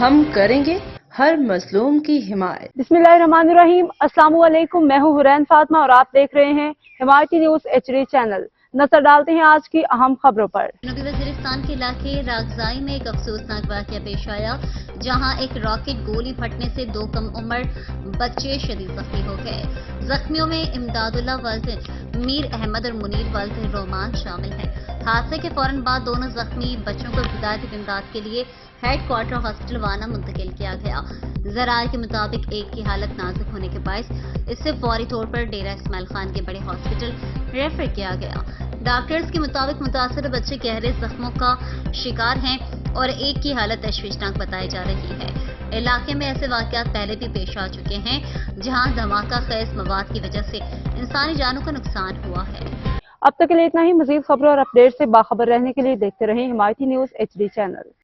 ہم کریں گے ہر مظلوم کی حمایت۔ بسم اللہ الرحمن الرحیم، السلام علیکم، میں ہوں حرین فاطمہ اور آپ دیکھ رہے ہیں حمایتی نیوز HD چینل۔ نظر ڈالتے ہیں آج کی اہم خبروں پر۔ جنوبی وزیرستان کے علاقے راگزائی میں ایک افسوسناک واقعہ پیش آیا، جہاں ایک راکٹ گولی پھٹنے سے 2 کم عمر بچے شدید زخمی ہو گئے۔ زخمیوں میں امداد اللہ والد میر احمد اور منیر والد رومان شامل ہیں۔ حادثے کے فوراً بعد دونوں زخمی بچوں کو ابتدائی امداد کے لیے ہیڈ کوارٹر ہاسپٹل وانا منتقل کیا گیا۔ ذرائع کے مطابق ایک کی حالت نازک ہونے کے باعث اسے فوری طور پر ڈیرہ اسماعیل خان کے بڑے ہاسپٹل ریفر کیا گیا۔ ڈاکٹرز کے مطابق متاثرہ بچے گہرے زخموں کا شکار ہیں اور ایک کی حالت تشویشناک بتائی جا رہی ہے۔ علاقے میں ایسے واقعات پہلے بھی پیش آ چکے ہیں، جہاں دھماکہ خیز مواد کی وجہ سے انسانی جانوں کا نقصان ہوا ہے۔ اب تک کے لیے اتنا ہی۔ مزید خبروں اور اپڈیٹ سے باخبر رہنے کے لیے دیکھتے رہیں حمایتی نیوز HD چینل۔